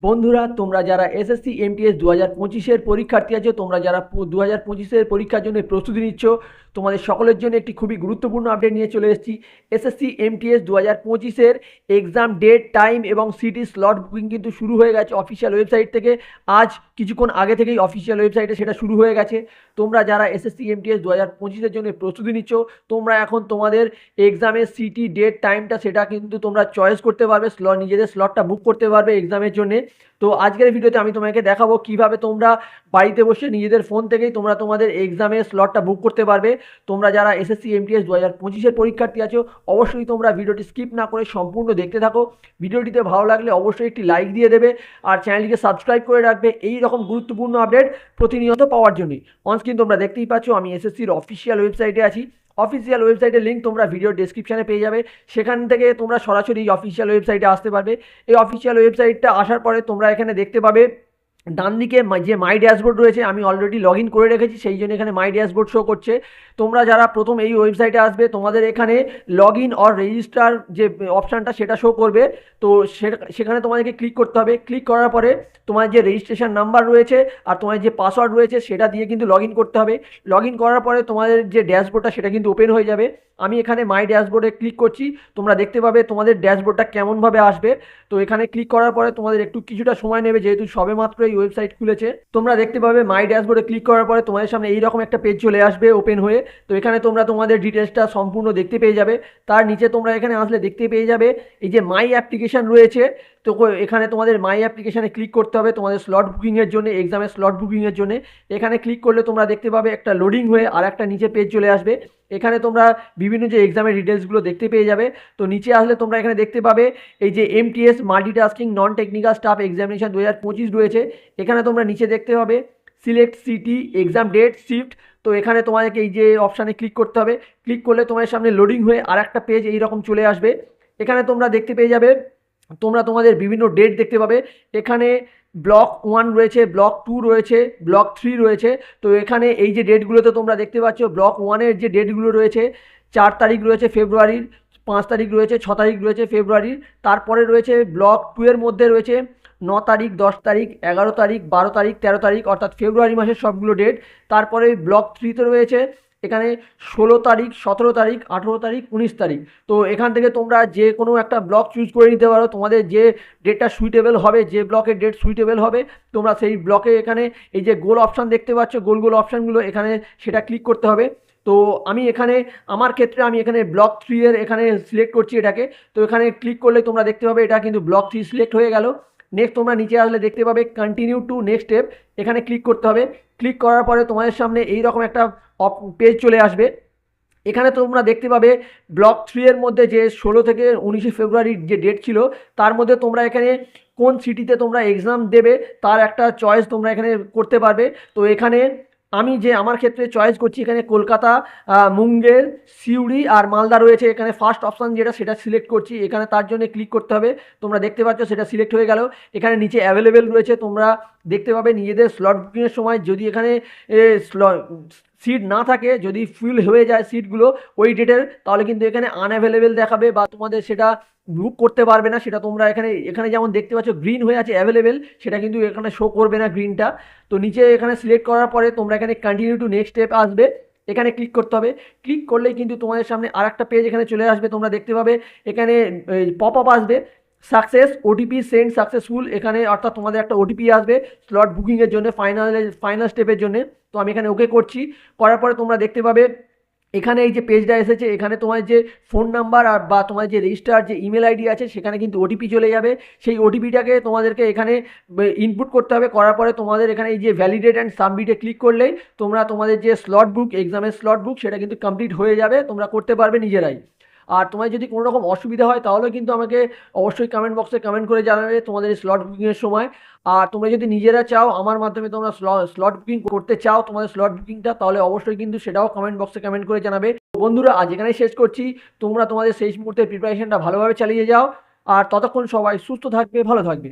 বন্ধুরা, তোমরা যারা এসএসসি এমটিএস 2025-এর পরীক্ষার্থী আছো, তোমরা যারা 2025-এর পরীক্ষার জন্য প্রস্তুতি নিচ্ছ, তোমাদের সকলের জন্য একটি খুবই গুরুত্বপূর্ণ আপডেট নিয়ে চলে এসেছি। এসএসসি এমটিএস 2025-এর এক্সাম ডেট, টাইম এবং সিটি স্লট বুকিং কিন্তু শুরু হয়ে গেছে অফিসিয়াল ওয়েবসাইট থেকে। আজ কিছুক্ষণ আগে থেকেই অফিসিয়াল ওয়েবসাইটে সেটা শুরু হয়ে গেছে। তোমরা যারা এসএসসি এমটিএস 2025-এর জন্য প্রস্তুতি নিচ্ছ, তোমরা এখন তোমাদের এক্সামের সিটি ডেট টাইমটা সেটা কিন্তু তোমরা চয়েস করতে পারবে, নিজেদের স্লটটা বুক করতে পারবে এক্সামের জন্যে। তো আজকের ভিডিওতে আমি তোমাকে দেখাবো কিভাবে তোমরা বাড়িতে বসে নিজেদের ফোন থেকেই তোমরা তোমাদের এক্সামের স্লটটা বুক করতে পারবে। তোমরা যারা এসএসসি এমটিএস 2025-এর পরীক্ষার্থী আছো, অবশ্যই তোমরা ভিডিওটি স্কিপ না করে সম্পূর্ণ দেখতে থাকো। ভিডিওটিতে ভালো লাগলে অবশ্যই একটি লাইক দিয়ে দেবে আর চ্যানেলটিকে সাবস্ক্রাইব করে রাখবে এই রকম গুরুত্বপূর্ণ আপডেট প্রতিনিয়ত পাওয়ার জন্যই। অনস্ক্রিন তোমরা দেখতেই পাচ্ছ আমি এসএসসির অফিসিয়াল ওয়েবসাইটে আছি। অফিসিয়াল ওয়েবসাইটের লিঙ্ক তোমরা ভিডিও ডেসক্রিপশানে পেয়ে যাবে, সেখান থেকে তোমরা সরাসরি অফিসিয়াল ওয়েবসাইটে আসতে পারবে। এই অফিসিয়াল ওয়েবসাইটটা আসার পরে তোমরা এখানে দেখতে পাবে ডান দিকে যে মাই ড্যাশবোর্ড রয়েছে, আমি অলরেডি লগ ইন করে রেখেছি, সেই জন্য এখানে মাই ড্যাশবোর্ড শো করছে। তোমরা যারা প্রথম এই ওয়েবসাইটে আসবে, তোমাদের এখানে লগ ইন অর রেজিস্টার যে অপশানটা সেটা শো করবে। তো সেখানে তোমাদেরকে ক্লিক করতে হবে। ক্লিক করার পরে তোমার যে রেজিস্ট্রেশন নাম্বার রয়েছে আর তোমার যে পাসওয়ার্ড রয়েছে সেটা দিয়ে কিন্তু লগ ইন করতে হবে। লগ ইন করার পরে তোমাদের যে ড্যাশবোর্ডটা সেটা কিন্তু ওপেন হয়ে যাবে। আমি এখানে মাই ড্যাশবোর্ডে ক্লিক করছি। তোমরা দেখতে পাবে তোমাদের ড্যাশবোর্ডটা কেমনভাবে আসবে। তো এখানে ক্লিক করার পরে তোমাদের একটু কিছুটা সময় নেবে, যেহেতু সবেমাত্র এই ওয়েবসাইট খুলেছে। তোমরা দেখতে পাবে মাই ড্যাশবোর্ডে ক্লিক করার পরে তোমাদের সামনে এইরকম একটা পেজ চলে আসবে ওপেন হয়ে। তো এখানে তোমরা তোমাদের ডিটেলসটা সম্পূর্ণ দেখতে পেয়ে যাবে। তার নিচে তোমরা এখানে আসলে দেখতে পেয়ে যাবে এই যে মাই অ্যাপ্লিকেশান রয়েছে। তো এখানে তোমাদের মাই অ্যাপ্লিকেশানে ক্লিক করতে হবে তোমাদের স্লট বুকিংয়ের জন্য, এক্সামের স্লট বুকিংয়ের জন্য। এখানে ক্লিক করলে তোমরা দেখতে পাবে একটা লোডিং হয়ে আর একটা নিচে পেজ চলে আসবে। এখানে তোমরা বিভিন্ন যে এক্সামের ডিটেলসগুলো দেখতে পেয়ে যাবে। তো নিচে আসলে তোমরা এখানে দেখতে পাবে এই যে MTS multitasking non technical staff examination 2025 রয়েছে। এখানে তোমরা নিচে দেখতে পাবে select city, exam date, shift. তো এখানে তোমাদেরকে এই যে অপশানে ক্লিক করতে হবে। ক্লিক করলে তোমাদের সামনে লোডিং হয়ে আর একটা পেজ এইরকম চলে আসবে। এখানে তোমরা দেখতে পেয়ে যাবে তোমরা তোমাদের বিভিন্ন ডেট দেখতে পাবে। এখানে ব্লক 1 রয়েছে, ব্লক 2 রয়েছে, ব্লক 3 রয়েছে। তো এখানে এই যে ডেটগুলোতে তোমরা দেখতে পাচ্ছ, ব্লক 1-এর যে ডেটগুলো রয়েছে 4 তারিখ রয়েছে ফেব্রুয়ারির, 5 তারিখ রয়েছে, 6 তারিখ রয়েছে ফেব্রুয়ারির। তারপরে রয়েছে ব্লক 2-এর মধ্যে রয়েছে 9 তারিখ, 10 তারিখ, 11 তারিখ, 12 তারিখ, 13 তারিখ, অর্থাৎ ফেব্রুয়ারি মাসের সবগুলো ডেট। তারপরে ব্লক 3-তে রয়েছে এখানে 16 তারিখ, 17 তারিখ, 18 তারিখ, 19 তারিখ। তো এখান থেকে তোমরা যে কোনো একটা ব্লক চুজ করে নিতে পারো, তোমাদের যে ডেটটা সুইটেবল হবে, যে ব্লকের ডেট সুইটেবল হবে তোমরা সেই ব্লকে এখানে এই যে গোল অপশান দেখতে পাচ্ছ, গোল গোল অপশানগুলো এখানে সেটা ক্লিক করতে হবে। তো আমি এখানে আমার ক্ষেত্রে আমি এখানে ব্লক 3-এর এখানে সিলেক্ট করছি এটাকে। তো এখানে ক্লিক করলে তোমরা দেখতে পাবে এটা কিন্তু ব্লক 3 সিলেক্ট হয়ে গেল। নেক্সট তোমরা নিচে আসলে দেখতে পাবে কন্টিনিউ টু নেক্সট স্টেপ, এখানে ক্লিক করতে হবে। ক্লিক করার পরে তোমাদের সামনে এইরকম একটা পেজ চলে আসবে। এখানে তোমরা দেখতে পাবে ব্লক 3-এর মধ্যে যে 16 থেকে 19 ফেব্রুয়ারির যে ডেট ছিল, তার মধ্যে তোমরা এখানে কোন সিটিতে তোমরা এক্সাম দেবে তার একটা চয়েস তোমরা এখানে করতে পারবে। তো এখানে আমি যে আমার ক্ষেত্রে চয়েস করছি, এখানে কলকাতা, মুঙ্গের, সিউড়ি আর মালদা রয়েছে। এখানে ফার্স্ট অপশান যেটা সেটা সিলেক্ট করছি। এখানে তার জন্য ক্লিক করতে হবে। তোমরা দেখতে পাচ্ছ সেটা সিলেক্ট হয়ে গেল। এখানে নিচে অ্যাভেলেবেল রয়েছে, তোমরা দেখতে পাবে নিজেদের স্লট বুকিংয়ের সময় যদি এখানে সিট না থাকে, যদি ফুল হয়ে যায় সিটগুলো ওই ডেটের, তাহলে কিন্তু এখানে আনঅ্যাভেলেবেল দেখাবে বা তোমাদের সেটা বুক করতে পারবে না। সেটা তোমরা এখানে এখানে যেমন দেখতে পাচ্ছ গ্রিন হয়ে আছে অ্যাভেলেবেল, সেটা কিন্তু এখানে শো করবে না গ্রিনটা। তো নিচে এখানে সিলেক্ট করার পরে তোমরা এখানে কন্টিনিউ টু নেক্সট স্টেপ আসবে, এখানে ক্লিক করতে হবে। ক্লিক করলেই কিন্তু তোমাদের সামনে আর একটা পেজ এখানে চলে আসবে। তোমরা দেখতে পাবে এখানে পপ আপ আসবে, সাকসেস ওটিপি সেন্ড সাকসেসফুল। এখানে অর্থাৎ তোমাদের একটা ওটিপি আসবে স্লট বুকিংয়ের জন্য, ফাইনাল স্টেপের জন্য। তো আমি এখানে ওকে করছি। করার পরে তোমরা দেখতে পাবে এখানে এই যে পেজটা এসেছে, এখানে তোমার যে ফোন নাম্বার আর বা তোমার যে রেজিস্টার যে ইমেল আইডি আছে সেখানে কিন্তু ওটিপি চলে যাবে। সেই ওটিপিটাকে তোমাদেরকে এখানে ইনপুট করতে হবে। করার পরে তোমাদের এখানে এই যে ভ্যালিডেট অ্যান্ড সাবমিটে ক্লিক করলেই তোমরা তোমাদের যে স্লট বুক, এক্সামের স্লট বুক সেটা কিন্তু কমপ্লিট হয়ে যাবে, তোমরা করতে পারবে নিজেরাই। আর তোমার যদি কোনো রকম অসুবিধা হয় তাহলে কিন্তু আমাকে অবশ্যই কমেন্ট বক্সে কমেন্ট করে জানাবে তোমাদের স্লট বুকিংয়ের সময়। আর তোমরা যদি নিজেরা চাও আমার মাধ্যমে তোমরা স্লট বুকিং করতে চাও তোমাদের স্লট বুকিংটা, তাহলে অবশ্যই কিন্তু সেটাও কমেন্ট বক্সে কমেন্ট করে জানাবে। বন্ধুরা, আজ এখানেই শেষ করছি। তোমরা তোমাদের শেষ মুহূর্তের প্রিপারেশনটা ভালোভাবে চালিয়ে যাও। আর ততক্ষণ সবাই সুস্থ থাকবে, ভালো থাকবে।